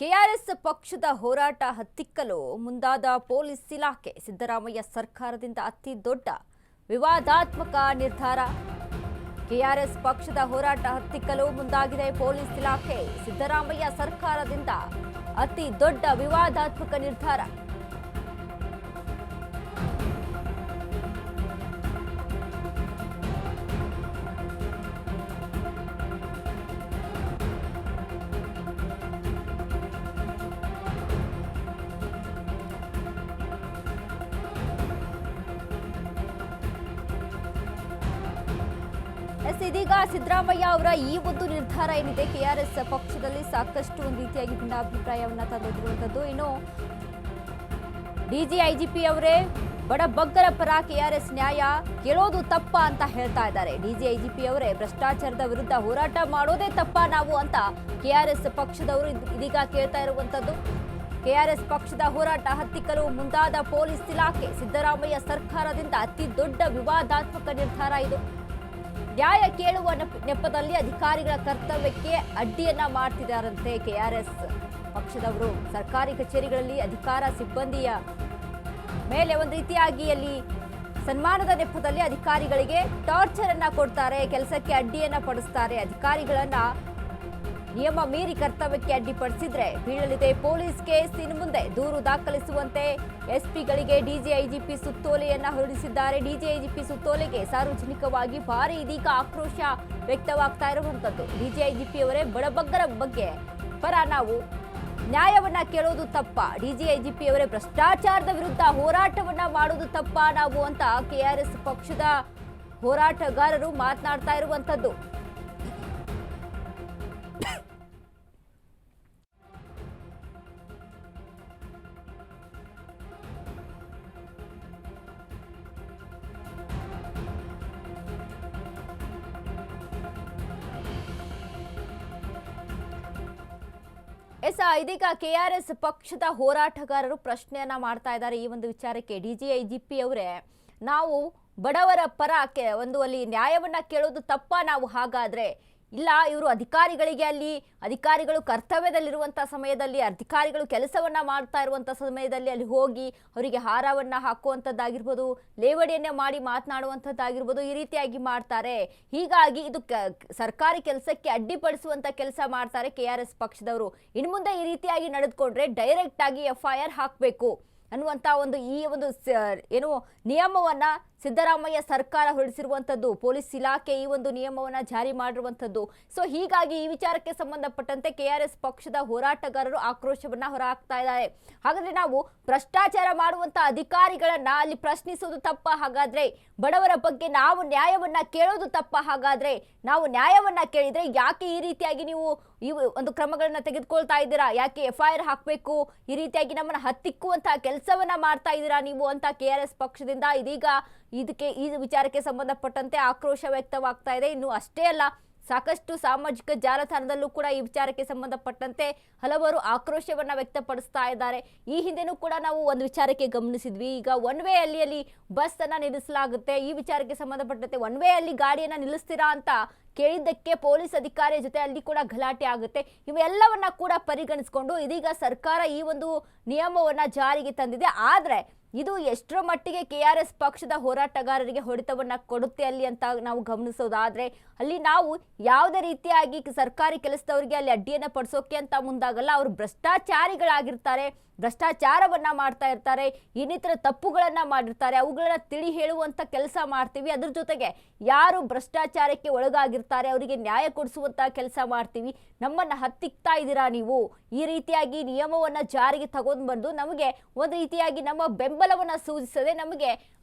KRS ಪಕ್ಷದ ಹೋರಾಟ ಹತ್ತಿಕ್ಕಲು ಮುಂದಾದ ಪೊಲೀಸ್ ಇಲಾಖೆ ಸಿದ್ದರಾಮಯ್ಯ ಸರ್ಕಾರದಿಂದ ಅತಿ ದೊಡ್ಡ ವಿವಾದಾತ್ಮಕ ನಿರ್ಧಾರ. ಕೆಆರ್ಎಸ್ ಪಕ್ಷದ ಹೋರಾಟ ಹತ್ತಿಕ್ಕಲು ಮುಂದಾಗಿದೆ ಪೊಲೀಸ್ ಇಲಾಖೆ. ಸಿದ್ದರಾಮಯ್ಯ ಸರ್ಕಾರದಿಂದ ಅತಿ ದೊಡ್ಡ ವಿವಾದಾತ್ಮಕ ನಿರ್ಧಾರ. ಇದೀಗ ಸಿದ್ದರಾಮಯ್ಯ ಅವರ ಈ ಒಂದು ನಿರ್ಧಾರ ಏನಿದೆ, ಕೆಆರ್ಎಸ್ ಪಕ್ಷದಲ್ಲಿ ಸಾಕಷ್ಟು ಒಂದು ರೀತಿಯಾಗಿ ಭಿನ್ನಾಭಿಪ್ರಾಯವನ್ನ ತಂದೊಡ್ಡಿರುವಂತದ್ದು. ಇನ್ನು ಡಿಜಿಐಜಿಪಿ ಅವರೇ ಬಡಬಗ್ಗರ ಪರ ಕೆಆರ್ಎಸ್ ನ್ಯಾಯ ಕೇಳೋದು ತಪ್ಪ ಅಂತ ಹೇಳ್ತಾ ಇದ್ದಾರೆ. ಡಿಜಿಐಜಿಪಿ ಅವರೇ ಭ್ರಷ್ಟಾಚಾರದ ವಿರುದ್ಧ ಹೋರಾಟ ಮಾಡೋದೇ ತಪ್ಪ ನಾವು ಅಂತ ಕೆಆರ್ಎಸ್ ಪಕ್ಷದವರು ಇದೀಗ ಕೇಳ್ತಾ ಇರುವಂತದ್ದು. ಕೆಆರ್ಎಸ್ ಪಕ್ಷದ ಹೋರಾಟ ಹತ್ತಿಕ್ಕಲು ಮುಂದಾದ ಪೊಲೀಸ್ ಇಲಾಖೆ ಸಿದ್ದರಾಮಯ್ಯ ಸರ್ಕಾರದಿಂದ ಅತಿ ದೊಡ್ಡ ವಿವಾದಾತ್ಮಕ ನಿರ್ಧಾರ ಇದು. ನ್ಯಾಯ ಕೇಳುವ ನೆಪದಲ್ಲಿ ಅಧಿಕಾರಿಗಳ ಕರ್ತವ್ಯಕ್ಕೆ ಅಡ್ಡಿಯನ್ನ ಮಾಡ್ತಿದ್ದಾರಂತೆ ಕೆಆರ್ಎಸ್ ಪಕ್ಷದವರು. ಸರ್ಕಾರಿ ಕಚೇರಿಗಳಲ್ಲಿ ಅಧಿಕಾರ ಸಿಬ್ಬಂದಿಯ ಮೇಲೆ ಒಂದು ರೀತಿಯಾಗಿ ಅಲ್ಲಿ ಸನ್ಮಾನದ ನೆಪದಲ್ಲಿ ಅಧಿಕಾರಿಗಳಿಗೆ ಟಾರ್ಚರ್ ಅನ್ನ ಕೊಡ್ತಾರೆ, ಕೆಲಸಕ್ಕೆ ಅಡ್ಡಿಯನ್ನ ಪಡಿಸ್ತಾರೆ. ಅಧಿಕಾರಿಗಳನ್ನ ನಿಯಮ ಮೀರಿ ಕರ್ತವ್ಯಕ್ಕೆ ಅಡ್ಡಿಪಡಿಸಿದ್ರೆ ಬೀಳಲಿದೆ ಪೊಲೀಸ್ ಕೇಸ್. ಇನ್ನು ಮುಂದೆ ದೂರು ದಾಖಲಿಸುವಂತೆ ಎಸ್ಪಿಗಳಿಗೆ ಡಿಜಿಐಜಿಪಿ ಸುತ್ತೋಲೆಯನ್ನ ಹೊರಡಿಸಿದ್ದಾರೆ. ಡಿಜಿಐಜಿಪಿ ಸುತ್ತೋಲೆಗೆ ಸಾರ್ವಜನಿಕವಾಗಿ ಭಾರಿ ಇದೀಗ ಆಕ್ರೋಶ ವ್ಯಕ್ತವಾಗ್ತಾ ಇರುವಂತದ್ದು. ಡಿಜಿಐಜಿಪಿ ಅವರೇ ಬಡಬಗ್ಗರ ಬಗ್ಗೆ ಪರ ನಾವು ನ್ಯಾಯವನ್ನ ಕೇಳೋದು ತಪ್ಪ, ಡಿಜಿಐಜಿಪಿ ಅವರೇ ಭ್ರಷ್ಟಾಚಾರದ ವಿರುದ್ಧ ಹೋರಾಟವನ್ನ ಮಾಡೋದು ತಪ್ಪ ನಾವು ಅಂತ ಕೆಆರ್ಎಸ್ ಪಕ್ಷದ ಹೋರಾಟಗಾರರು ಮಾತನಾಡ್ತಾ ಇರುವಂತದ್ದು. ಇದೀಗ ಕೆಆರ್ಎಸ್ ಪಕ್ಷದ ಹೋರಾಟಗಾರರು ಪ್ರಶ್ನೆಯನ್ನ ಮಾಡ್ತಾ ಇದ್ದಾರೆ ಈ ಒಂದು ವಿಚಾರಕ್ಕೆ. ಡಿಜಿಐಜಿಪಿ ಅವರೇ ನಾವು ಬಡವರ ಪರ ಅಲ್ಲಿ ನ್ಯಾಯವನ್ನ ಕೇಳೋದು ತಪ್ಪ ನಾವು, ಹಾಗಾದ್ರೆ ಇಲ್ಲ ಇವರು ಅಧಿಕಾರಿಗಳಿಗೆ ಅಲ್ಲಿ ಅಧಿಕಾರಿಗಳು ಕರ್ತವ್ಯದಲ್ಲಿರುವಂಥ ಸಮಯದಲ್ಲಿ ಅಧಿಕಾರಿಗಳು ಕೆಲಸವನ್ನ ಮಾಡ್ತಾ ಇರುವಂಥ ಸಮಯದಲ್ಲಿ ಅಲ್ಲಿ ಹೋಗಿ ಅವರಿಗೆ ಹಾರವನ್ನ ಹಾಕುವಂಥದ್ದಾಗಿರ್ಬೋದು, ಲೇವಡಿಯನ್ನೇ ಮಾಡಿ ಮಾತನಾಡುವಂಥದ್ದಾಗಿರ್ಬೋದು, ಈ ರೀತಿಯಾಗಿ ಮಾಡ್ತಾರೆ. ಹೀಗಾಗಿ ಇದು ಸರ್ಕಾರಿ ಕೆಲಸಕ್ಕೆ ಅಡ್ಡಿಪಡಿಸುವಂಥ ಕೆಲಸ ಮಾಡ್ತಾರೆ ಕೆಆರ್ಎಸ್ ಪಕ್ಷದವರು. ಇನ್ನು ಮುಂದೆ ಈ ರೀತಿಯಾಗಿ ನಡೆದುಕೊಂಡ್ರೆ ಡೈರೆಕ್ಟ್ ಆಗಿ FIR ಹಾಕಬೇಕು ಅನ್ನುವಂಥ ಈ ಒಂದು ಏನು ನಿಯಮವನ್ನ ಸಿದ್ದರಾಮಯ್ಯ ಸರ್ಕಾರ ಹೊರಡಿಸಿರುವಂಥದ್ದು. ಪೊಲೀಸ್ ಇಲಾಖೆ ಈ ಒಂದು ನಿಯಮವನ್ನ ಜಾರಿ ಮಾಡಿರುವಂಥದ್ದು. ಸೊ ಹೀಗಾಗಿ ಈ ವಿಚಾರಕ್ಕೆ ಸಂಬಂಧಪಟ್ಟಂತೆ ಕೆಆರ್ಎಸ್ ಪಕ್ಷದ ಹೋರಾಟಗಾರರು ಆಕ್ರೋಶವನ್ನ ಹೊರಹಾಕ್ತಾ ಇದ್ದಾರೆ. ಹಾಗಾದ್ರೆ ನಾವು ಭ್ರಷ್ಟಾಚಾರ ಮಾಡುವಂತ ಅಧಿಕಾರಿಗಳನ್ನ ಅಲ್ಲಿ ಪ್ರಶ್ನಿಸೋದು ತಪ್ಪ, ಹಾಗಾದ್ರೆ ಬಡವರ ಬಗ್ಗೆ ನಾವು ನ್ಯಾಯವನ್ನ ಕೇಳೋದು ತಪ್ಪ, ಹಾಗಾದ್ರೆ ನಾವು ನ್ಯಾಯವನ್ನ ಕೇಳಿದ್ರೆ ಯಾಕೆ ಈ ರೀತಿಯಾಗಿ ನೀವು ಈ ಒಂದು ಕ್ರಮಗಳನ್ನ ತೆಗೆದುಕೊಳ್ತಾ ಇದ್ದೀರಾ, ಯಾಕೆ FIR ಹಾಕಬೇಕು, ಈ ರೀತಿಯಾಗಿ ನಮ್ಮನ್ನ ಹತ್ತಿಕ್ಕುವಂತಹ ಕೆಲಸವನ್ನ ಮಾಡ್ತಾ ಇದ್ದೀರಾ ನೀವು ಅಂತ ಕೆಆರ್ಎಸ್ ಪಕ್ಷದಿಂದ ಇದೀಗ ಈ ವಿಚಾರಕ್ಕೆ ಸಂಬಂಧಪಟ್ಟಂತೆ ಆಕ್ರೋಶ ವ್ಯಕ್ತವಾಗ್ತಾ ಇದೆ. ಇನ್ನು ಅಷ್ಟೇ ಅಲ್ಲ, ಸಾಕಷ್ಟು ಸಾಮಾಜಿಕ ಜಾಲತಾಣದಲ್ಲೂ ಕೂಡ ಈ ವಿಚಾರಕ್ಕೆ ಸಂಬಂಧಪಟ್ಟಂತೆ ಹಲವರು ಆಕ್ರೋಶವನ್ನ ವ್ಯಕ್ತಪಡಿಸ್ತಾ ಇದ್ದಾರೆ. ಈ ಹಿಂದೆನೂ ಕೂಡ ನಾವು ಒಂದು ವಿಚಾರಕ್ಕೆ ಗಮನಿಸಿದ್ವಿ. ಈಗ ಒನ್ ವೇ ಅಲ್ಲಿ ಬಸ್ ಅನ್ನ ನಿಲ್ಲಿಸಲಾಗುತ್ತೆ, ಈ ವಿಚಾರಕ್ಕೆ ಸಂಬಂಧಪಟ್ಟಂತೆ ಒನ್ ವೇ ಅಲ್ಲಿ ಗಾಡಿಯನ್ನ ನಿಲ್ಲಿಸ್ತೀರಾ ಅಂತ ಕೇಳಿದ್ದಕ್ಕೆ ಪೊಲೀಸ್ ಅಧಿಕಾರಿಯ ಜೊತೆ ಅಲ್ಲಿ ಕೂಡ ಗಲಾಟೆ ಆಗುತ್ತೆ. ಇವೆಲ್ಲವನ್ನ ಕೂಡ ಪರಿಗಣಿಸಿಕೊಂಡು ಇದೀಗ ಸರ್ಕಾರ ಈ ಒಂದು ನಿಯಮವನ್ನ ಜಾರಿಗೆ ತಂದಿದೆ. ಆದ್ರೆ ಇದು ಎಷ್ಟರ ಮಟ್ಟಿಗೆ ಕೆಆರ್ಎಸ್ ಪಕ್ಷದ ಹೋರಾಟಗಾರರಿಗೆ ಹೊಡೆತವನ್ನ ಕೊಡುತ್ತೆ ಅಲ್ಲಿ ಅಂತ ನಾವು ಗಮನಿಸೋದಾದ್ರೆ, ಅಲ್ಲಿ ನಾವು ಯಾವುದೇ ರೀತಿಯಾಗಿ ಸರ್ಕಾರಿ ಕೆಲಸದವರಿಗೆ ಅಲ್ಲಿ ಅಡ್ಡಿಯನ್ನ ಪಡಿಸೋಕೆ ಅಂತ ಮುಂದಾಗಲ್ಲ. ಅವರು ಭ್ರಷ್ಟಾಚಾರಿಗಳಾಗಿರ್ತಾರೆ, ಭ್ರಷ್ಟಾಚಾರವನ್ನ ಮಾಡ್ತಾ ಇರ್ತಾರೆ, ಇನ್ನಿತರ ತಪ್ಪುಗಳನ್ನ ಮಾಡಿರ್ತಾರೆ, ಅವುಗಳನ್ನ ತಿಳಿ ಹೇಳುವಂತ ಕೆಲಸ ಮಾಡ್ತೀವಿ. ಅದ್ರ ಜೊತೆಗೆ ಯಾರು ಭ್ರಷ್ಟಾಚಾರಕ್ಕೆ ಒಳಗಾಗಿರ್ತಾರೆ ಅವರಿಗೆ ನ್ಯಾಯ ಕೊಡಿಸುವಂತ ಕೆಲಸ ಮಾಡ್ತೀವಿ. ನಮ್ಮನ್ನ ಹತ್ತಿಕ್ತಾ ಇದ್ದೀರಾ ನೀವು, ಈ ರೀತಿಯಾಗಿ ನಿಯಮವನ್ನ ಜಾರಿಗೆ ತಗೊಂಡು ಬಂದು ನಮಗೆ ಒಂದು ರೀತಿಯಾಗಿ ನಮ್ಮ ಬೆಂಬಲವನ್ನ ಸೂಚಿಸದೆ ನಮಗೆ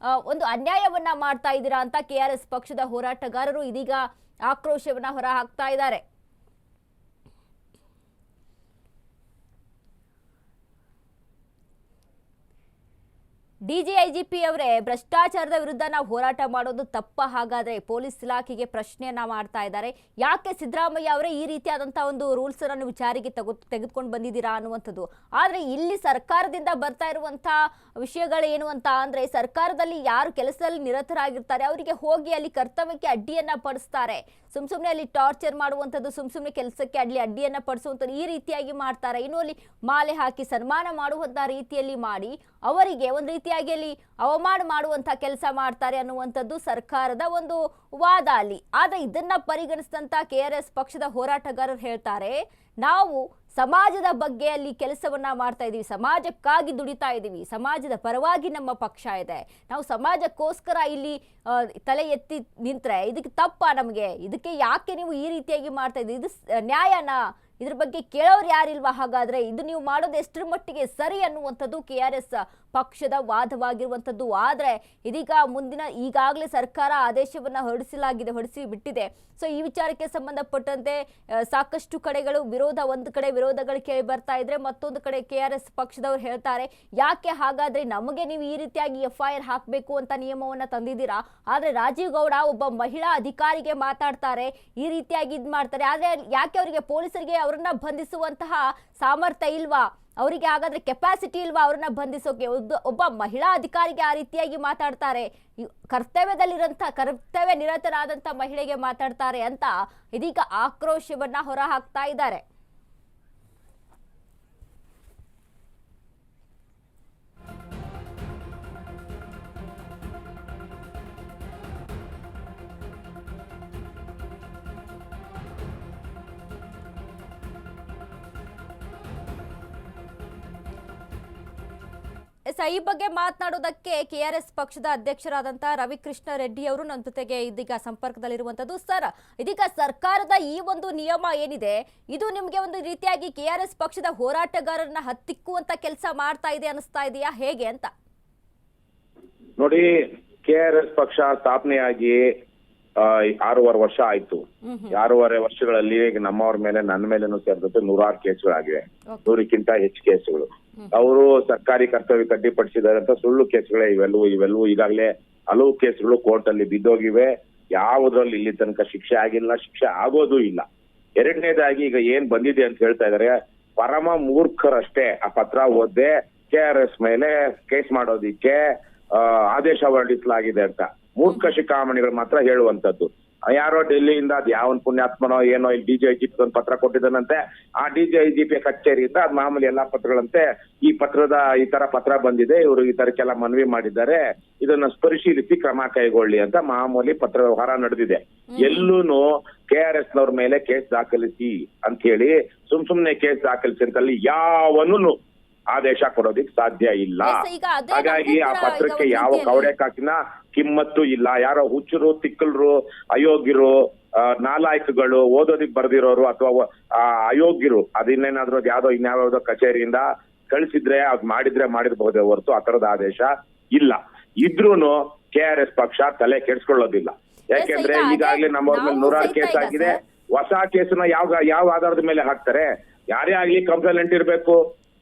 ಒಂದು ಅನ್ಯಾಯವನ್ನ ಮಾಡ್ತಾ ಇದ್ದೀರಾ ಅಂತ ಕೆಆರ್ಎಸ್ ಪಕ್ಷದ ಹೋರಾಟಗಾರರು ಇದೀಗ ಆಕ್ರೋಶವನ್ನ ಹೊರ ಹಾಕ್ತಾ ಇದ್ದಾರೆ. ಡಿಜಿಐಜಿಪಿ ಅವರೇ, ಭ್ರಷ್ಟಾಚಾರದ ವಿರುದ್ಧ ನಾವು ಹೋರಾಟ ಮಾಡೋದು ತಪ್ಪ ಹಾಗಾದ್ರೆ ಪೊಲೀಸ್ ಇಲಾಖೆಗೆ ಪ್ರಶ್ನೆಯನ್ನ ಮಾಡ್ತಾ ಇದ್ದಾರೆ. ಯಾಕೆ ಸಿದ್ದರಾಮಯ್ಯ ಅವರೇ ಈ ರೀತಿಯಾದಂತಹ ಒಂದು ರೂಲ್ಸ್ ಅನ್ನು ವಿಚಾರಿಗೆ ತೆಗೆದುಕೊಂಡು ಬಂದಿದ್ದೀರಾ ಅನ್ನುವಂಥದ್ದು. ಆದ್ರೆ ಇಲ್ಲಿ ಸರ್ಕಾರದಿಂದ ಬರ್ತಾ ಇರುವಂತಹ ವಿಷಯಗಳೇನು ಅಂತ ಅಂದ್ರೆ, ಸರ್ಕಾರದಲ್ಲಿ ಯಾರು ಕೆಲಸದಲ್ಲಿ ನಿರತರಾಗಿರ್ತಾರೆ ಅವರಿಗೆ ಹೋಗಿ ಅಲ್ಲಿ ಕರ್ತವ್ಯಕ್ಕೆ ಅಡ್ಡಿಯನ್ನ ಪಡಿಸ್ತಾರೆ. ಸುಮ್ನೆ ಅಲ್ಲಿ ಟಾರ್ಚರ್ ಮಾಡುವಂಥದ್ದು, ಸುಮ್ನೆ ಕೆಲಸಕ್ಕೆ ಅಡ್ಡಿಯನ್ನ ಪಡಿಸುವಂಥದ್ದು, ಈ ರೀತಿಯಾಗಿ ಮಾಡ್ತಾರೆ. ಇನ್ನು ಅಲ್ಲಿ ಮಾಲೆ ಹಾಕಿ ಸನ್ಮಾನ ಮಾಡುವಂತ ರೀತಿಯಲ್ಲಿ ಮಾಡಿ ಅವರಿಗೆ ಒಂದು ರೀತಿಯಾಗಿ ಅಲ್ಲಿ ಅವಮಾನ ಮಾಡುವಂತ ಕೆಲಸ ಮಾಡ್ತಾರೆ ಅನ್ನುವಂಥದ್ದು ಸರ್ಕಾರದ ಒಂದು ವಾದ ಅಲ್ಲಿ. ಆದ್ರೆ ಇದನ್ನ ಪರಿಗಣಿಸಿದಂತ KRS ಪಕ್ಷದ ಹೋರಾಟಗಾರರು ಹೇಳ್ತಾರೆ, ನಾವು ಸಮಾಜದ ಬಗ್ಗೆ ಅಲ್ಲಿ ಕೆಲಸವನ್ನ ಮಾಡ್ತಾ ಇದೀವಿ, ಸಮಾಜಕ್ಕಾಗಿ ದುಡಿತಾ ಇದೀವಿ, ಸಮಾಜದ ಪರವಾಗಿ ನಮ್ಮ ಪಕ್ಷ ಇದೆ, ನಾವು ಸಮಾಜಕ್ಕೋಸ್ಕರ ಇಲ್ಲಿ ತಲೆ ಎತ್ತಿ ನಿಂತ್ರೆ ಇದಕ್ಕೆ ತಪ್ಪ ನಮಗೆ, ಇದಕ್ಕೆ ಯಾಕೆ ನೀವು ಈ ರೀತಿಯಾಗಿ ಮಾಡ್ತಾ ಇದ್ದೀವಿ, ಇದು ನ್ಯಾಯನಾ, ಇದ್ರ ಬಗ್ಗೆ ಕೇಳೋರು ಯಾರಿಲ್ವಾ, ಹಾಗಾದ್ರೆ ಇದು ನೀವು ಮಾಡೋದು ಎಷ್ಟರ ಮಟ್ಟಿಗೆ ಸರಿ ಅನ್ನುವಂಥದ್ದು KRS ಪಕ್ಷದ ವಾದವಾಗಿರುವಂಥದ್ದು. ಆದ್ರೆ ಇದೀಗ ಈಗಾಗಲೇ ಸರ್ಕಾರ ಆದೇಶವನ್ನ ಹೊರಡಿಸಿ ಬಿಟ್ಟಿದೆ. ಸೊ ಈ ವಿಚಾರಕ್ಕೆ ಸಂಬಂಧಪಟ್ಟಂತೆ ಸಾಕಷ್ಟು ಕಡೆಗಳು ಒಂದು ಕಡೆ ವಿರೋಧಗಳು ಕೇಳಿ ಬರ್ತಾ ಇದ್ರೆ, ಮತ್ತೊಂದು ಕಡೆ KRS ಪಕ್ಷದವ್ರು ಹೇಳ್ತಾರೆ, ಯಾಕೆ ಹಾಗಾದ್ರೆ ನಮಗೆ ನೀವು ಈ ರೀತಿಯಾಗಿ FIR ಹಾಕಬೇಕು ಅಂತ ನಿಯಮವನ್ನ ತಂದಿದ್ದೀರಾ, ಆದ್ರೆ ರಾಜೀವ್ ಗೌಡ ಒಬ್ಬ ಮಹಿಳಾ ಅಧಿಕಾರಿಗೆ ಮಾತಾಡ್ತಾರೆ, ಈ ರೀತಿಯಾಗಿ ಮಾಡ್ತಾರೆ, ಆದ್ರೆ ಯಾಕೆ ಅವರಿಗೆ ಪೊಲೀಸರಿಗೆ ಅವರನ್ನ ಬಂಧಿಸುವಂತಹ ಸಾಮರ್ಥ್ಯ ಇಲ್ವಾ, ಅವರಿಗೆ ಹಾಗಾದ್ರೆ ಕೆಪಾಸಿಟಿ ಇಲ್ವಾ ಅವ್ರನ್ನ ಬಂಧಿಸೋಕೆ, ಒಬ್ಬ ಮಹಿಳಾ ಅಧಿಕಾರಿಗೆ ಆ ರೀತಿಯಾಗಿ ಮಾತಾಡ್ತಾರೆ, ಕರ್ತವ್ಯ ನಿರತರಾದಂತ ಮಹಿಳೆಗೆ ಮಾತಾಡ್ತಾರೆ ಅಂತ ಇದೀಗ ಆಕ್ರೋಶವನ್ನ ಹೊರ ಹಾಕ್ತಾ ಇದ್ದಾರೆ. ಈ ಬಗ್ಗೆ ಮಾತನಾಡೋದಕ್ಕೆ KRS ಪಕ್ಷದ ಅಧ್ಯಕ್ಷರಾದಂತಹ ರವಿಕೃಷ್ಣ ರೆಡ್ಡಿ ಅವರು ನನ್ನ ಜೊತೆಗೆ ಇದೀಗ ಸಂಪರ್ಕದಲ್ಲಿರುವಂತದ್ದು. ಸರ್, ಇದೀಗ ಸರ್ಕಾರದ ಈ ಒಂದು ನಿಯಮ ಏನಿದೆ, ಇದು ನಿಮ್ಗೆ ಒಂದು ರೀತಿಯಾಗಿ KRS ಪಕ್ಷದ ಹೋರಾಟಗಾರರನ್ನ ಹತ್ತಿಕ್ಕುವಂತ ಕೆಲಸ ಮಾಡ್ತಾ ಇದೆ ಅನಿಸ್ತಾ ಇದೆಯಾ, ಹೇಗೆ ಅಂತ? ನೋಡಿ, KRS ಪಕ್ಷ ಸ್ಥಾಪನೆಯಾಗಿ 6.5 ವರ್ಷ ಆಯ್ತು. 6.5 ವರ್ಷಗಳಲ್ಲಿ ನಮ್ಮವ್ರ ಮೇಲೆ, ನನ್ನ ಮೇಲೇನು ಸೇರಿದಂತೆ 100 ಕೇಸ್ಗಳಾಗಿವೆ, 100ಕ್ಕಿಂತ ಹೆಚ್ಚು ಕೇಸುಗಳು. ಅವರು ಸರ್ಕಾರಿ ಕರ್ತವ್ಯಕ್ಕೆ ಅಡ್ಡಿಪಡಿಸಿದ್ದಾರೆ ಅಂತ ಸುಳ್ಳು ಕೇಸ್ಗಳೇ ಇವೆಲ್ಲವೂ ಈಗಾಗಲೇ ಹಲವು ಕೇಸ್ಗಳು ಕೋರ್ಟ್ ಅಲ್ಲಿ ಬಿದ್ದೋಗಿವೆ. ಯಾವುದ್ರಲ್ಲಿ ಇಲ್ಲಿ ತನಕ ಶಿಕ್ಷೆ ಆಗಿಲ್ಲ, ಶಿಕ್ಷೆ ಆಗೋದು ಇಲ್ಲ. ಎರಡನೇದಾಗಿ ಈಗ ಏನ್ ಬಂದಿದೆ ಅಂತ ಹೇಳ್ತಾ ಇದಾರೆ, ಪರಮ ಮೂರ್ಖರಷ್ಟೇ ಆ ಪತ್ರ ಓದ್ದೆ KRS ಮೇಲೆ ಕೇಸ್ ಮಾಡೋದಿಕ್ಕೆ ಆದೇಶ ಹೊರಡಿಸಲಾಗಿದೆ ಅಂತ ಮೂರ್ಖ ಶಿಖಾಮಣಿಗಳು ಮಾತ್ರ ಹೇಳುವಂತದ್ದು. ಯಾರೋ ಡೆಲ್ಲಿಯಿಂದ ಅದ್ ಯಾವ ಪುಣ್ಯಾತ್ಮನೋ ಏನೋ ಇಲ್ಲಿ DGIGP ಒಂದು ಪತ್ರ ಕೊಟ್ಟಿದ್ದಾನಂತೆ, ಆ DGIGP ಕಚೇರಿಯಿಂದ ಅದ್ ಮಾಮೂಲಿ ಎಲ್ಲಾ ಪತ್ರಗಳಂತೆ ಈ ತರ ಪತ್ರ ಬಂದಿದೆ, ಇವರು ಈ ತರಕ್ಕೆಲ್ಲ ಮನವಿ ಮಾಡಿದ್ದಾರೆ, ಇದನ್ನ ಪರಿಶೀಲಿಸಿ ಕ್ರಮ ಕೈಗೊಳ್ಳಿ ಅಂತ ಮಾಮೂಲಿ ಪತ್ರ ವ್ಯವಹಾರ ನಡೆದಿದೆ. ಎಲ್ಲೂನು KRS ನವ್ರ ಮೇಲೆ ಕೇಸ್ ದಾಖಲಿಸಿ ಅಂತ ಹೇಳಿ ಸುಮ್ನೆ ಕೇಸ್ ದಾಖಲಿಸಿ ಅಂತಲ್ಲಿ ಯಾವನು ಆದೇಶ ಕೊಡೋದಿಕ್ ಸಾಧ್ಯ ಇಲ್ಲ. ಹಾಗಾಗಿ ಆ ಪತ್ರಕ್ಕೆ ಯಾವ ಕವಡೆ ಕಾಕಿನ ಕಿಮ್ಮತ್ತು ಇಲ್ಲ. ಯಾರೋ ಹುಚ್ಚರು, ತಿಕ್ಕಲ್ರು, ಅಯೋಗ್ಯರು, ನಾಲಾಯಕಗಳು, ಓದೋದಿಕ್ ಬರ್ದಿರೋರು ಅಥವಾ ಅಯೋಗ್ಯರು ಅದಿನ್ನೇನಾದ್ರೂ ಇನ್ಯಾವುದೋ ಕಚೇರಿಯಿಂದ ಕಳಿಸಿದ್ರೆ ಅದ್ ಮಾಡಿರ್ಬಹುದೇ ಹೊರತು ಆ ತರದ ಆದೇಶ ಇಲ್ಲ. ಇದ್ರೂನು KRS ಪಕ್ಷ ತಲೆ ಕೆಡ್ಸ್ಕೊಳ್ಳೋದಿಲ್ಲ. ಯಾಕೆಂದ್ರೆ ಈಗಾಗ್ಲೇ ನಮ್ಮವ್ರ ಮೇಲೆ 100 ಕೇಸ್ ಆಗಿದೆ. ಹೊಸ ಕೇಸನ್ನ ಯಾವ ಆಧಾರದ ಮೇಲೆ ಹಾಕ್ತಾರೆ? ಯಾರೇ ಆಗ್ಲಿ ಕಂಪ್ಲೇಂಟ್ ಇರ್ಬೇಕು,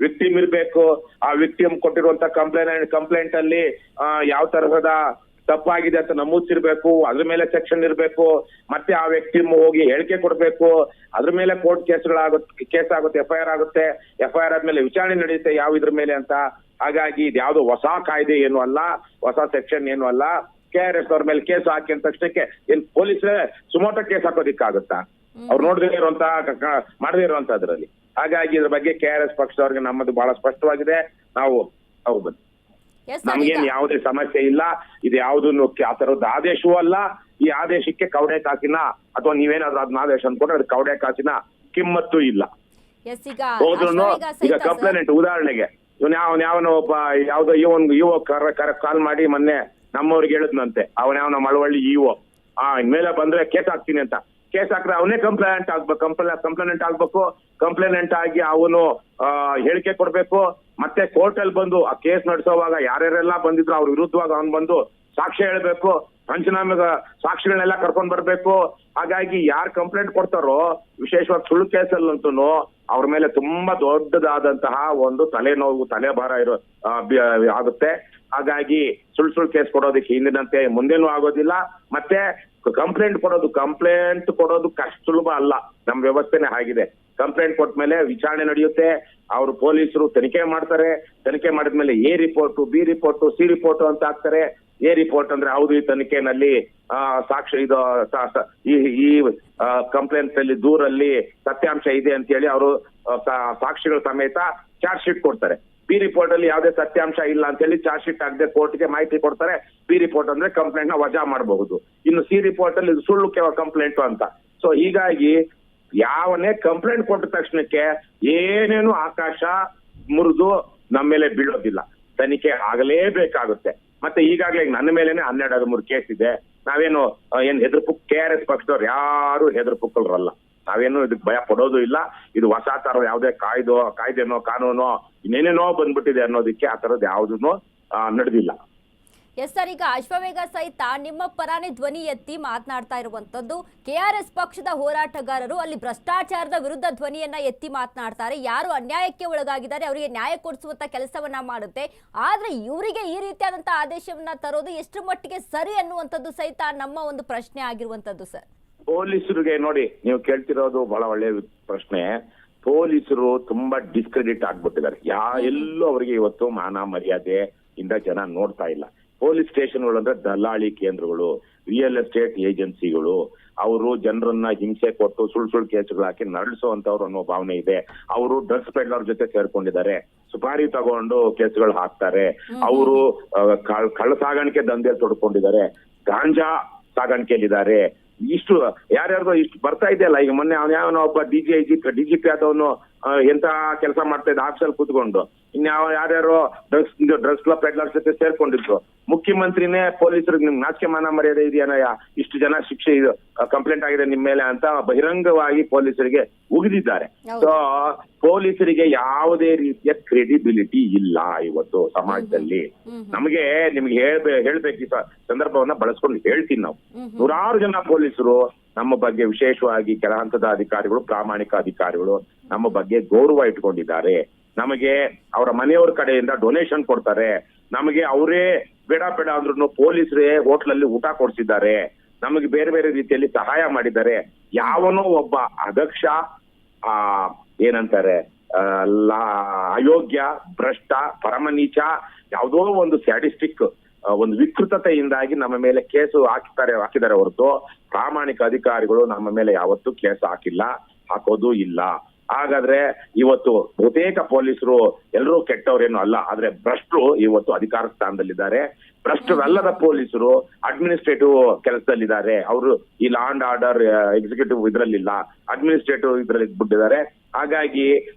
ವಿಕ್ಟಿಮ್ ಇರ್ಬೇಕು. ಆ ವಿಕ್ಟಿಮ್ ಕೊಟ್ಟಿರುವಂತ ಕಂಪ್ಲೇಂಟ್ ಅಲ್ಲಿ ಯಾವ ತರಹದ ತಪ್ಪಾಗಿದೆ ಅಂತ ನಮೂದಿಸಿರ್ಬೇಕು, ಅದ್ರ ಮೇಲೆ ಸೆಕ್ಷನ್ ಇರ್ಬೇಕು. ಮತ್ತೆ ಆ ವಿಕ್ಟಿಮ್ ಹೋಗಿ ಹೇಳಿಕೆ ಕೊಡ್ಬೇಕು, ಅದ್ರ ಮೇಲೆ ಕೋರ್ಟ್ ಕೇಸ್ ಆಗುತ್ತೆ, FIR ಆಗುತ್ತೆ. FIR ಆದ್ಮೇಲೆ ವಿಚಾರಣೆ ನಡೆಯುತ್ತೆ ಯಾವ ಇದ್ರ ಮೇಲೆ ಅಂತ. ಹಾಗಾಗಿ ಇದ್ಯಾವ್ದು ಹೊಸ ಕಾಯ್ದೆ ಏನು ಅಲ್ಲ, ಹೊಸ ಸೆಕ್ಷನ್ ಏನು ಅಲ್ಲ. KRS ಅವ್ರ ಮೇಲೆ ಕೇಸ್ ಹಾಕಿ ಅಂತ ತಕ್ಷಣಕ್ಕೆ ಏನ್ ಪೊಲೀಸರೇ ಸುಮೋಟೋ ಕೇಸ್ ಹಾಕೋದಿಕ್ಕಾಗುತ್ತಾ? ಅವ್ರು ಮಾಡದೇ ಇರುವಂತದ್ರಲ್ಲಿ. ಹಾಗಾಗಿ ಇದ್ರ ಬಗ್ಗೆ KRS ಪಕ್ಷದವ್ರಿಗೆ ನಮ್ಮದು ಬಹಳ ಸ್ಪಷ್ಟವಾಗಿದೆ. ನಾವು ಬನ್ನಿ, ನಮ್ಗೇನ್ ಯಾವುದೇ ಸಮಸ್ಯೆ ಇಲ್ಲ. ಇದು ಯಾವುದನ್ನು ಆ ತರದ ಆದೇಶವೂ ಅಲ್ಲ. ಈ ಆದೇಶಕ್ಕೆ ಕವಡೆ ಕಾಸಿನ ಅಥವಾ ನೀವೇನಾದ್ರೂ ಅದನ್ನ ಆದೇಶ ಅನ್ಕೊಂಡ್ರೆ ಅದು ಕವಡೆ ಕಾಸಿನ ಕಿಮ್ಮತ್ತು ಇಲ್ಲ. ಹೋದ್ರು ಈಗ ಕಂಪ್ಲೇಂಟ್ ಉದಾಹರಣೆಗೆ ಯಾವನೋ ಒಬ್ಬ ಯಾವ್ದೋ ಇವ ಕಾಲ್ ಮಾಡಿ ಮೊನ್ನೆ ನಮ್ಮವ್ರಿಗೆ ಹೇಳಿದ್ನಂತೆ, ಅವನ ಮಳವಳ್ಳಿ ಇನ್ಮೇಲೆ ಬಂದ್ರೆ ಕೇಸ್ ಹಾಕ್ತೀನಿ ಅಂತ. ಕೇಸ್ ಹಾಕ್ರೆ ಅವನೇ ಕಂಪ್ಲೇಂಟ್ ಆಗ್ಬೇಕು. ಕಂಪ್ಲೇಂಟ್ ಆಗಿ ಅವನು ಹೇಳಿಕೆ ಕೊಡ್ಬೇಕು. ಮತ್ತೆ ಕೋರ್ಟ್ ಅಲ್ಲಿ ಬಂದು ಆ ಕೇಸ್ ನಡೆಸೋವಾಗ ಯಾರ್ಯಾರೆಲ್ಲ ಬಂದಿದ್ರು ಅವ್ರ ವಿರುದ್ಧವಾಗಿ ಅವ್ನು ಬಂದು ಸಾಕ್ಷ್ಯ ಹೇಳ್ಬೇಕು. ಪಂಚನಾಮೆಗ ಸಾಕ್ಷಿಗಳನ್ನೆಲ್ಲ ಕರ್ಕೊಂಡ್ ಬರ್ಬೇಕು. ಹಾಗಾಗಿ ಯಾರು ಕಂಪ್ಲೇಂಟ್ ಕೊಡ್ತಾರೋ, ವಿಶೇಷವಾಗಿ ಸುಳ್ಳು ಕೇಸಲ್ಲಂತೂ ಅವ್ರ ಮೇಲೆ ತುಂಬಾ ದೊಡ್ಡದಾದಂತಹ ಒಂದು ತಲೆನೋವು, ತಲೆಭಾರ ಆಗುತ್ತೆ. ಹಾಗಾಗಿ ಸುಳ್ಳು ಕೇಸ್ ಕೊಡೋದಕ್ಕೆ ಹಿಂದಿನಂತೆ ಮುಂದೇನೂ ಆಗೋದಿಲ್ಲ. ಮತ್ತೆ ಕಂಪ್ಲೇಂಟ್ ಕೊಡೋದು ಕಷ್ಟ ಸುಲಭ ಅಲ್ಲ. ನಮ್ಮ ವ್ಯವಸ್ಥೆನೆ ಆಗಿದೆ. ಕಂಪ್ಲೇಂಟ್ ಕೊಟ್ಮೇಲೆ ವಿಚಾರಣೆ ನಡೆಯುತ್ತೆ. ಅವರು ಪೊಲೀಸರು ತನಿಖೆ ಮಾಡ್ತಾರೆ. ತನಿಖೆ ಮಾಡಿದ್ಮೇಲೆ A report, B report, C report ಅಂತ ಹಾಕ್ತಾರೆ. ಎ ರಿಪೋರ್ಟ್ ಅಂದ್ರೆ ಹೌದು ಈ ತನಿಖೆನಲ್ಲಿ ಸಾಕ್ಷಿ ಇದು ಈ ಕಂಪ್ಲೇಂಟ್ ಅಲ್ಲಿ ದೂರಲ್ಲಿ ಸತ್ಯಾಂಶ ಇದೆ ಅಂತ ಹೇಳಿ ಅವರು ಸಾಕ್ಷಿಗಳ ಸಮೇತ ಚಾರ್ಜ್ ಶೀಟ್ ಕೊಡ್ತಾರೆ. ಬಿ ರಿಪೋರ್ಟ್ ಅಲ್ಲಿ ಯಾವುದೇ ಸತ್ಯಾಂಶ ಇಲ್ಲ ಅಂತ ಹೇಳಿ ಚಾರ್ಜ್ ಶೀಟ್ ಆಗದೆ ಕೋರ್ಟ್ಗೆ ಮಾಹಿತಿ ಕೊಡ್ತಾರೆ. ಬಿ ರಿಪೋರ್ಟ್ ಅಂದ್ರೆ ಕಂಪ್ಲೇಂಟ್ ನ ವಜಾ ಮಾಡಬಹುದು. ಇನ್ನು ಸಿ ರಿಪೋರ್ಟ್ ಅಲ್ಲಿ ಇದು ಸುಳ್ಳು ಕಂಪ್ಲೇಂಟ್ ಅಂತ. ಸೊ ಹೀಗಾಗಿ ಯಾವನೇ ಕಂಪ್ಲೇಂಟ್ ಕೊಟ್ಟ ತಕ್ಷಣಕ್ಕೆ ಏನೇನು ಆಕಾಶ ಮುರಿದು ನಮ್ಮ ಮೇಲೆ ಬೀಳೋದಿಲ್ಲ. ತನಿಖೆ ಆಗಲೇಬೇಕಾಗುತ್ತೆ. ಮತ್ತೆ ಈಗಾಗಲೇ ನನ್ನ ಮೇಲೆನೆ 12-13 ಕೇಸ್ ಇದೆ. ನಾವೇನು KRS ಪಕ್ಷದವ್ರು ಯಾರು ಹೆದರ್ಪುಕ್ಕಲ್ರಲ್ಲ. ನಾವೇನು ಇದಕ್ಕೆ ಭಯ ಪಡೋದು ಇಲ್ಲ. ಇದು ಹೊಸ ತರ ಯಾವುದೇ ಕಾಯ್ದೆನೋ ಕಾನೂನೋ ಇನ್ನೇನೇನೋ ಬಂದ್ಬಿಟ್ಟಿದೆ ಅನ್ನೋದಕ್ಕೆ ಆ ತರದ್ ಯಾವುದೂ ನಡೆದಿಲ್ಲ. ಎಸ್ ಸರ್, ಈಗ ಅಶ್ವವೇಗ ಸಹಿತ ನಿಮ್ಮ ಪರಾನೇ ಧ್ವನಿ ಎತ್ತಿ ಮಾತನಾಡ್ತಾ ಇರುವಂತದ್ದು. KRS ಪಕ್ಷದ ಹೋರಾಟಗಾರರು ಅಲ್ಲಿ ಭ್ರಷ್ಟಾಚಾರದ ವಿರುದ್ಧ ಧ್ವನಿಯನ್ನ ಎತ್ತಿ ಮಾತನಾಡ್ತಾರೆ. ಯಾರು ಅನ್ಯಾಯಕ್ಕೆ ಒಳಗಾಗಿದ್ದಾರೆ ಅವರಿಗೆ ನ್ಯಾಯ ಕೊಡಿಸುವಂತ ಕೆಲಸವನ್ನ ಮಾಡುತ್ತೆ. ಆದ್ರೆ ಇವರಿಗೆ ಈ ರೀತಿಯಾದಂತಹ ಆದೇಶವನ್ನ ತರೋದು ಎಷ್ಟು ಮಟ್ಟಿಗೆ ಸರಿ ಅನ್ನುವಂಥದ್ದು ಸಹಿತ ನಮ್ಮ ಒಂದು ಪ್ರಶ್ನೆ ಆಗಿರುವಂತದ್ದು ಸರ್. ಪೊಲೀಸರಿಗೆ ನೋಡಿ, ನೀವು ಕೇಳ್ತಿರೋದು ಬಹಳ ಒಳ್ಳೆಯ ಪ್ರಶ್ನೆ. ಪೊಲೀಸರು ತುಂಬಾ ಡಿಸ್ಕ್ರೆಡಿಟ್ ಆಗ್ಬಿಟ್ಟಿದ್ದಾರೆ. ಎಲ್ಲೂ ಅವರಿಗೆ ಇವತ್ತು ಮಾನ ಮರ್ಯಾದೆ ಇಂದ ಜನ ನೋಡ್ತಾ ಇಲ್ಲ. ಪೊಲೀಸ್ ಸ್ಟೇಷನ್ಗಳು ಅಂದ್ರೆ ದಲ್ಲಾಳಿ ಕೇಂದ್ರಗಳು, ರಿಯಲ್ ಎಸ್ಟೇಟ್ ಏಜೆನ್ಸಿಗಳು. ಅವರು ಜನರನ್ನ ಹಿಂಸೆ ಕೊಟ್ಟು ಸುಳ್ಳು ಕೇಸುಗಳು ಹಾಕಿ ನಡೆಸುವಂತವ್ರು ಅನ್ನೋ ಭಾವನೆ ಇದೆ. ಅವರು ಡ್ರಗ್ಸ್ ಪೆಡ್ಲರ್ ಜೊತೆ ಸೇರ್ಕೊಂಡಿದ್ದಾರೆ. ಸುಪಾರಿ ತಗೊಂಡು ಕೇಸುಗಳು ಹಾಕ್ತಾರೆ. ಅವರು ಕಳ್ಳ ಸಾಗಾಣಿಕೆ ದಂಧೆ ತೊಡ್ಕೊಂಡಿದ್ದಾರೆ. ಗಾಂಜಾ ಸಾಗಾಣಿಕೆಯಲ್ಲಿದ್ದಾರೆ. ಇಷ್ಟು ಯಾರ್ಯಾರ್ದೋ ಇಷ್ಟು ಬರ್ತಾ ಇದೆಯಲ್ಲ. ಈಗ ಮೊನ್ನೆ ಅವನ ಒಬ್ಬ DGP ಆದವನು ಎಂತ ಕೆಲಸ ಮಾಡ್ತಾ ಇದ್ದ ಆಫೀಸಲ್ಲಿ ಕೂತ್ಕೊಂಡು. ಯಾರ್ಯಾರೋ ಡ್ರಗ್ಸ್ ಪೆಡ್ಲರ್ ಜೊತೆ ಸೇರ್ಕೊಂಡಿದ್ರು. ಮುಖ್ಯಮಂತ್ರಿನೇ ಪೊಲೀಸರಿಗೆ ನಿಮ್ಗೆ ನಾಚಿಕೆ ಮಾನ ಮರ್ಯಾದೆ ಇದೆಯಾ, ಇಷ್ಟು ಜನ ಶಿಕ್ಷೆ ಕಂಪ್ಲೇಂಟ್ ಆಗಿದೆ ನಿಮ್ ಮೇಲೆ ಅಂತ ಬಹಿರಂಗವಾಗಿ ಪೊಲೀಸರಿಗೆ ಉಗಿದಿದ್ದಾರೆ. ಸೊ ಪೊಲೀಸರಿಗೆ ಯಾವುದೇ ರೀತಿಯ ಕ್ರೆಡಿಬಿಲಿಟಿ ಇಲ್ಲ ಇವತ್ತು ಸಮಾಜದಲ್ಲಿ. ನಿಮ್ಗೆ ಹೇಳ್ಬೇಕು ಈ ಸಂದರ್ಭವನ್ನ ಬಳಸ್ಕೊಂಡು ಹೇಳ್ತೀನಿ. ನಾವು ನೂರಾರು ಜನ ಪೊಲೀಸರು ನಮ್ಮ ಬಗ್ಗೆ, ವಿಶೇಷವಾಗಿ ಕೆಳ ಹಂತದ ಅಧಿಕಾರಿಗಳು, ಪ್ರಾಮಾಣಿಕ ಅಧಿಕಾರಿಗಳು ನಮ್ಮ ಬಗ್ಗೆ ಗೌರವ ಇಟ್ಕೊಂಡಿದ್ದಾರೆ. ನಮಗೆ ಅವರ ಮನೆಯವರ ಕಡೆಯಿಂದ ಡೊನೇಷನ್ ಕೊಡ್ತಾರೆ. ನಮಗೆ ಅವರೇ ಬೇಡ ಅಂದ್ರೂ ಪೊಲೀಸರೇ ಹೋಟ್ಲಲ್ಲಿ ಊಟ ಕೊಡ್ಸಿದ್ದಾರೆ. ನಮಗೆ ಬೇರೆ ಬೇರೆ ರೀತಿಯಲ್ಲಿ ಸಹಾಯ ಮಾಡಿದ್ದಾರೆ. ಯಾವನೋ ಒಬ್ಬ ಅಧ್ಯಕ್ಷ ಏನಂತಾರೆ ಅಯೋಗ್ಯ, ಭ್ರಷ್ಟ, ಪರಮನೀಚ, ಯಾವುದೋ ಒಂದು ಸ್ಯಾಡಿಸ್ಟಿಕ್ ಒಂದು ವಿಕೃತತೆಯಿಂದಾಗಿ ನಮ್ಮ ಮೇಲೆ ಕೇಸು ಹಾಕಿದ್ದಾರೆ ಹೊರತು ಪ್ರಾಮಾಣಿಕ ಅಧಿಕಾರಿಗಳು ನಮ್ಮ ಮೇಲೆ ಯಾವತ್ತೂ ಕೇಸು ಹಾಕೋದು ಇಲ್ಲ. ಹಾಗಾದ್ರೆ ಇವತ್ತು ಬಹುತೇಕ ಪೊಲೀಸರು ಎಲ್ಲರೂ ಕೆಟ್ಟವರೇನು ಅಲ್ಲ, ಆದ್ರೆ ಭ್ರಷ್ಟರು ಇವತ್ತು ಅಧಿಕಾರ ಸ್ಥಾನದಲ್ಲಿದ್ದಾರೆ. ಭ್ರಷ್ಟರಲ್ಲದ ಪೊಲೀಸರು ಅಡ್ಮಿನಿಸ್ಟ್ರೇಟಿವ್ ಕೆಲಸದಲ್ಲಿದ್ದಾರೆ. ಅವರು ಈ ಲಾ ಅಂಡ್ ಆರ್ಡರ್ ಎಕ್ಸಿಕ್ಯೂಟಿವ್ ಇದ್ರಲ್ಲಿಲ್ಲ, ಅಡ್ಮಿನಿಸ್ಟ್ರೇಟಿವ್ ಇದ್ರಲ್ಲಿ ಬಿಟ್ಟಿದ್ದಾರೆ. ಹಾಗಾಗಿ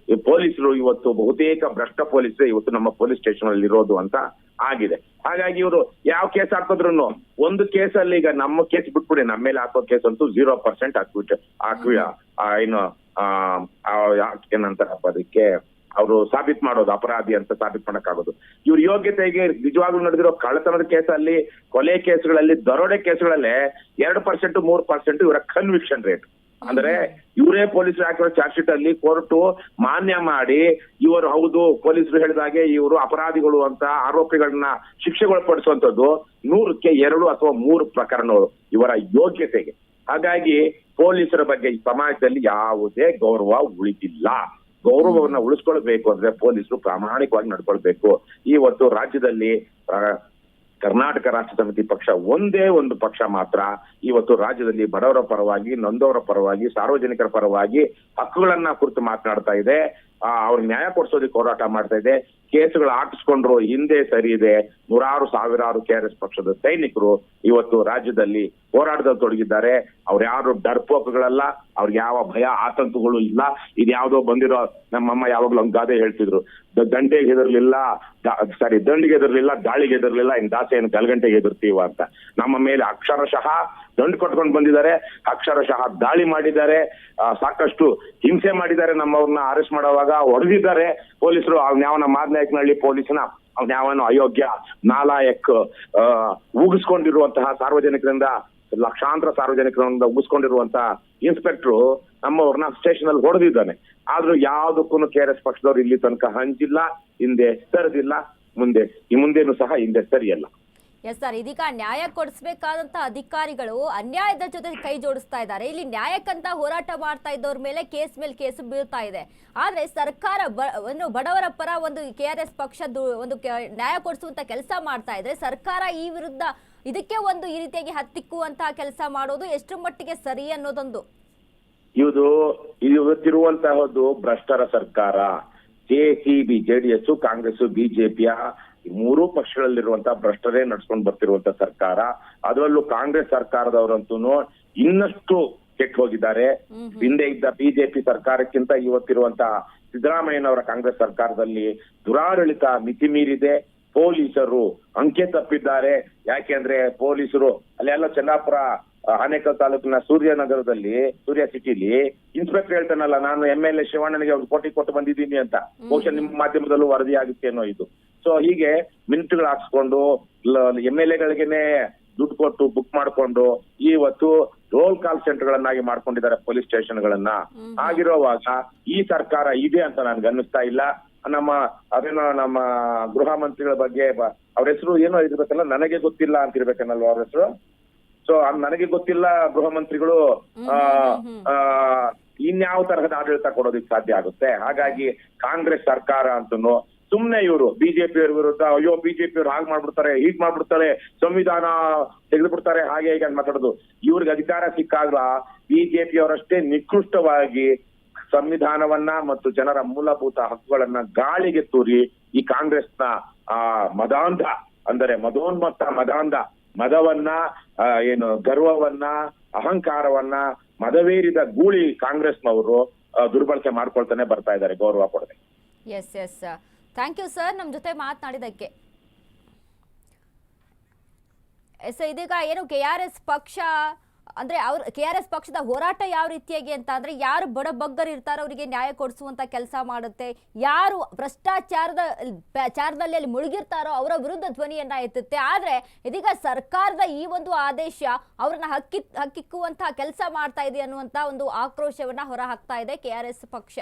ಪೊಲೀಸರು ಇವತ್ತು ಬಹುತೇಕ ಭ್ರಷ್ಟ ಪೊಲೀಸರು ಇವತ್ತು ನಮ್ಮ ಪೊಲೀಸ್ ಸ್ಟೇಷನ್ ಅಲ್ಲಿ ಇರೋದು ಅಂತ ಆಗಿದೆ. ಹಾಗಾಗಿ ಇವರು ಯಾವ ಕೇಸ್ ಹಾಕಿದ್ರು ಒಂದು ಕೇಸಲ್ಲಿ, ಈಗ ನಮ್ಮ ಕೇಸ್ ಬಿಟ್ಬಿಡಿ, ನಮ್ಮ ಮೇಲೆ ಹಾಕೋ ಕೇಸ್ ಅಂತೂ 0% ಏನಂತಾರಪ್ಪ ಅದಕ್ಕೆ, ಅವರು ಸಾಬೀತ್ ಮಾಡೋದು ಅಪರಾಧಿ ಅಂತ ಸಾಬೀತ್ ಮಾಡಕ್ಕಾಗೋದು. ಇವ್ರ ಯೋಗ್ಯತೆಗೆ ನಿಜವಾಗ್ಲೂ ನಡೆದಿರೋ ಕಳ್ಳತನದ ಕೇಸಲ್ಲಿ, ಕೊಲೆ ಕೇಸ್ಗಳಲ್ಲಿ, ದರೋಡೆ ಕೇಸ್ಗಳಲ್ಲೇ 2% 3% ಇವರ ಕನ್ವಿಕ್ಷನ್ ರೇಟ್. ಅಂದ್ರೆ ಇವರೇ ಪೊಲೀಸರು ಹಾಕಿರೋ ಚಾರ್ಜ್ ಶೀಟ್ ಅಲ್ಲಿ ಕೋರ್ಟ್ ಮಾನ್ಯ ಮಾಡಿ ಇವರು ಹೌದು ಪೊಲೀಸರು ಹೇಳಿದಾಗೆ ಇವರು ಅಪರಾಧಿಗಳು ಅಂತ ಆರೋಪಿಗಳನ್ನ ಶಿಕ್ಷೆಗೊಳಪಡಿಸುವಂತದ್ದು 100ಕ್ಕೆ 2 ಅಥವಾ 3 ಪ್ರಕರಣಗಳು ಇವರ ಯೋಗ್ಯತೆಗೆ. ಹಾಗಾಗಿ ಪೊಲೀಸರ ಬಗ್ಗೆ ಈ ಸಮಾಜದಲ್ಲಿ ಯಾವುದೇ ಗೌರವ ಉಳಿದಿಲ್ಲ. ಗೌರವವನ್ನ ಉಳಿಸ್ಕೊಳ್ಬೇಕು ಅಂದ್ರೆ ಪೊಲೀಸರು ಪ್ರಾಮಾಣಿಕವಾಗಿ ನಡ್ಕೊಳ್ಬೇಕು. ಇವತ್ತು ರಾಜ್ಯದಲ್ಲಿ ಕರ್ನಾಟಕ ರಾಷ್ಟ್ರ ಸಮಿತಿ ಪಕ್ಷ ಒಂದೇ ಒಂದು ಪಕ್ಷ ಮಾತ್ರ ಇವತ್ತು ರಾಜ್ಯದಲ್ಲಿ ಬಡವರ ಪರವಾಗಿ, ನೊಂದವರ ಪರವಾಗಿ, ಸಾರ್ವಜನಿಕರ ಪರವಾಗಿ ಹಕ್ಕುಗಳನ್ನ ಕುರಿತು ಮಾತನಾಡ್ತಾ ಇದೆ. ಅವ್ರಿಗೆ ನ್ಯಾಯ ಕೊಡಿಸೋದಕ್ಕೆ ಹೋರಾಟ ಮಾಡ್ತಾ ಇದೆ. ಕೇಸುಗಳು ಹಾಕಿಸ್ಕೊಂಡ್ರು ಹಿಂದೆ ಸರಿ ಇದೆ. ನೂರಾರು ಸಾವಿರಾರು KRS ಪಕ್ಷದ ಸೈನಿಕರು ಇವತ್ತು ರಾಜ್ಯದಲ್ಲಿ ಹೋರಾಟದಲ್ಲಿ ತೊಡಗಿದ್ದಾರೆ. ಅವ್ರು ಯಾರು ಡರ್ಪೋಕ್ಗಳಲ್ಲ, ಅವ್ರಿಗೆ ಯಾವ ಭಯ ಆತಂಕಗಳು ಇಲ್ಲ. ಇದ್ಯಾವುದೋ ಬಂದಿರೋ ನಮ್ಮಮ್ಮ ಯಾವಾಗ್ಲೂ ಒಂದು ಗಾದೆ ಹೇಳ್ತಿದ್ರು, ದಂಡಿಗೆ ಹೆದರ್ಲಿಲ್ಲ, ದಾಳಿಗೆ ಹೆದರ್ಲಿಲ್ಲ, ಇನ್ ದಾಸೆ ಏನು ಗಲ್ಗಂಟೆಗೆ ಹೆದರ್ತೀವ ಅಂತ. ನಮ್ಮ ಮೇಲೆ ಅಕ್ಷರಶಃ ದಂಡು ಕೊಟ್ಕೊಂಡು ಬಂದಿದ್ದಾರೆ, ಅಕ್ಷರಶಃ ದಾಳಿ ಮಾಡಿದ್ದಾರೆ, ಸಾಕಷ್ಟು ಹಿಂಸೆ ಮಾಡಿದ್ದಾರೆ. ನಮ್ಮವ್ರನ್ನ ಅರೆಸ್ಟ್ ಮಾಡುವಾಗ ಹೊಡೆದಿದ್ದಾರೆ ಪೊಲೀಸರು. ಅವ್ನ್ಯಾವನ ಮಾದನಾಯಕನಹಳ್ಳಿ ಪೊಲೀಸ್ನ ಅವ್ನ್ಯಾವನ ಅಯೋಗ್ಯ ನಾಲಾಯಕ್ ಉಗಿಸ್ಕೊಂಡಿರುವಂತಹ ಸಾರ್ವಜನಿಕರಿಂದ, ಲಕ್ಷಾಂತರ ಸಾರ್ವಜನಿಕರಿಂದ ಉಗಿಸ್ಕೊಂಡಿರುವಂತಹ ಇನ್ಸ್ಪೆಕ್ಟರ್ ನಮ್ಮವ್ರನ್ನ ಸ್ಟೇಷನ್ ಅಲ್ಲಿ ಹೊಡೆದಿದ್ದಾನೆ. ಆದ್ರೂ ಯಾವ್ದಕ್ಕೂ KRS ಪಕ್ಷದವ್ರು ಇಲ್ಲಿ ತನಕ ಹಂಚಿಲ್ಲ, ಹಿಂದೆ ಸರಿದಿಲ್ಲ. ಮುಂದೇನು ಸಹ ಹಿಂದೆ ಸರಿಯಲ್ಲ. ಎಸ್ ಸರ್, ಇದೀಗ ನ್ಯಾಯ ಕೊಡಿಸ್ಬೇಕಾದಂತ ಅಧಿಕಾರಿಗಳು ಅನ್ಯಾಯದ ಜೊತೆ ಕೈ ಜೋಡಿಸ್ತಾ ಇದ್ದಾರೆ. ಇಲ್ಲಿ ನ್ಯಾಯಕ್ಕಂತ ಹೋರಾಟ ಮಾಡ್ತಾ ಇದ್ದವ್ರ ಮೇಲೆ ಕೇಸ್ ಬೀಳ್ತಾ ಇದೆ. ಆದ್ರೆ ಸರ್ಕಾರ ಒಂದು ಬಡವರ ಪರ ಒಂದು KRS ಪಕ್ಷ ಒಂದು ನ್ಯಾಯ ಕೊಡಿಸುವಂತ ಕೆಲಸ ಮಾಡ್ತಾ ಇದ್ರೆ, ಸರ್ಕಾರ ಈ ವಿರುದ್ಧ ಇದಕ್ಕೆ ಒಂದು ಈ ರೀತಿಯಾಗಿ ಹತ್ತಿಕ್ಕುವಂತಹ ಕೆಲಸ ಮಾಡೋದು ಎಷ್ಟು ಮಟ್ಟಿಗೆ ಸರಿ ಅನ್ನೋದೊಂದು. ಇವತ್ತಿರುವಂತಹದ್ದು ಭ್ರಷ್ಟರ ಸರ್ಕಾರ. JDS, ಕಾಂಗ್ರೆಸ್, ಬಿಜೆಪಿಯ ಮೂರೂ ಪಕ್ಷಗಳಲ್ಲಿರುವಂತಹ ಭ್ರಷ್ಟರೇ ನಡ್ಸ್ಕೊಂಡು ಬರ್ತಿರುವಂತ ಸರ್ಕಾರ. ಅದರಲ್ಲೂ ಕಾಂಗ್ರೆಸ್ ಸರ್ಕಾರದವರಂತೂ ಇನ್ನಷ್ಟು ಕೆಟ್ಟು ಹೋಗಿದ್ದಾರೆ. ಹಿಂದೆ ಇದ್ದ ಬಿಜೆಪಿ ಸರ್ಕಾರಕ್ಕಿಂತ ಇವತ್ತಿರುವಂತಹ ಸಿದ್ದರಾಮಯ್ಯನವರ ಕಾಂಗ್ರೆಸ್ ಸರ್ಕಾರದಲ್ಲಿ ದುರಾಡಳಿತ ಮಿತಿ ಮೀರಿದೆ. ಪೊಲೀಸರು ಅಂಕೆ ತಪ್ಪಿದ್ದಾರೆ. ಯಾಕೆಂದ್ರೆ ಪೊಲೀಸರು ಅಲ್ಲೆಲ್ಲ ಚನ್ನಾಪುರ ಆನೇಕಲ್ ತಾಲೂಕಿನ ಸೂರ್ಯ ಸಿಟಿಲಿ ಇನ್ಸ್ಪೆಕ್ಟರ್ ಹೇಳ್ತಾನಲ್ಲ, ನಾನು MLA ಶಿವಣ್ಣನಿಗೆ 1 ಕೋಟಿ ಕೊಟ್ಟು ಬಂದಿದ್ದೀನಿ ಅಂತ. ಬಹುಶಃ ನಿಮ್ಮ ಮಾಧ್ಯಮದಲ್ಲೂ ವರದಿ ಆಗುತ್ತೇನೋ ಇದು. ಸೊ ಹೀಗೆ ಮಿನಿಟ್ಗಳು ಹಾಕ್ಸ್ಕೊಂಡು MLAಗಳಿಗೆನೆ ದುಡ್ಡು ಕೊಟ್ಟು ಬುಕ್ ಮಾಡ್ಕೊಂಡು ಇವತ್ತು ರೋಲ್ ಕಾಲ್ ಸೆಂಟರ್ ಗಳನ್ನಾಗಿ ಮಾಡ್ಕೊಂಡಿದ್ದಾರೆ ಪೊಲೀಸ್ ಸ್ಟೇಷನ್ ಗಳನ್ನ. ಆಗಿರುವಾಗ ಈ ಸರ್ಕಾರ ಇದೆ ಅಂತ ನನ್ಗೆ ಅನ್ನಿಸ್ತಾ ಇಲ್ಲ. ನಮ್ಮ ಗೃಹ ಮಂತ್ರಿಗಳ ಬಗ್ಗೆ ಅವ್ರ ಹೆಸರು ಏನೋ ಇರ್ಬೇಕಲ್ಲ, ನನಗೆ ಗೊತ್ತಿಲ್ಲ ಅಂತ ಇರ್ಬೇಕನ್ನಲ್ವ ಅವ್ರ ಹೆಸರು. ಸೊ ನನಗೆ ಗೊತ್ತಿಲ್ಲ ಗೃಹ ಮಂತ್ರಿಗಳು ಇನ್ಯಾವ ತರಹದ ಆಡಳಿತ ಕೊಡೋದಕ್ಕೆ ಸಾಧ್ಯ ಆಗುತ್ತೆ. ಹಾಗಾಗಿ ಕಾಂಗ್ರೆಸ್ ಸರ್ಕಾರ ಅಂತೂ ಸುಮ್ನೆ ಇವರು ಬಿಜೆಪಿಯವ್ರ ವಿರುದ್ಧ ಅಯ್ಯೋ ಬಿಜೆಪಿಯವ್ರು ಹಾಗೆ ಮಾಡ್ಬಿಡ್ತಾರೆ, ಹೀಗ್ ಮಾಡ್ಬಿಡ್ತಾರೆ, ಸಂವಿಧಾನ ತೆಗೆದುಬಿಡ್ತಾರೆ, ಹಾಗೆ ಹೀಗೆ ಅಂತ ಮಾತಾಡೋದು. ಇವ್ರಿಗೆ ಅಧಿಕಾರ ಸಿಕ್ಕಾಗ ಬಿಜೆಪಿಯವರಷ್ಟೇ ನಿಕೃಷ್ಟವಾಗಿ ಸಂವಿಧಾನವನ್ನ ಮತ್ತು ಜನರ ಮೂಲಭೂತ ಹಕ್ಕುಗಳನ್ನ ಗಾಳಿಗೆ ತೂರಿ ಈ ಕಾಂಗ್ರೆಸ್ನ ಮದಾಂಧ, ಅಂದರೆ ಮದೋನ್ಮತ್ತ ಮದವನ್ನ ಗರ್ವವನ್ನ, ಅಹಂಕಾರವನ್ನ, ಮದವೇರಿದ ಗೂಳಿ ಕಾಂಗ್ರೆಸ್ನವರು ದುರ್ಬಳಕೆ ಮಾಡ್ಕೊಳ್ತಾನೆ ಬರ್ತಾ ಇದ್ದಾರೆ ಗೌರವ ಕೊಡದೆ. ಎಸ್ ಥ್ಯಾಂಕ್ ಯು ಸರ್, ನಮ್ಮ ಜೊತೆ ಮಾತನಾಡಿದ್ದಕ್ಕೆ. ಇದೀಗ ಏನು KRS ಪಕ್ಷ ಅಂದ್ರೆ KRS ಪಕ್ಷದ ಹೋರಾಟ ಯಾವ ರೀತಿಯಾಗಿ ಅಂತ ಅಂದ್ರೆ, ಯಾರು ಬಡಬಗ್ಗರು ಇರ್ತಾರೋ ಅವರಿಗೆ ನ್ಯಾಯ ಕೊಡಿಸುವಂತ ಕೆಲಸ ಮಾಡುತ್ತೆ. ಯಾರು ಭ್ರಷ್ಟಾಚಾರದಲ್ಲಿ ಅಲ್ಲಿ ಮುಳುಗಿರ್ತಾರೋ ಅವರ ವಿರುದ್ಧ ಧ್ವನಿಯನ್ನ ಎತ್ತುತ್ತೆ. ಆದ್ರೆ ಇದೀಗ ಸರ್ಕಾರದ ಈ ಒಂದು ಆದೇಶ ಅವರನ್ನ ಹಕ್ಕಿಕ್ಕುವಂತಹ ಕೆಲಸ ಮಾಡ್ತಾ ಇದೆ ಅನ್ನುವಂತ ಒಂದು ಆಕ್ರೋಶವನ್ನ ಹೊರ ಹಾಕ್ತಾ ಇದೆ KRS ಪಕ್ಷ.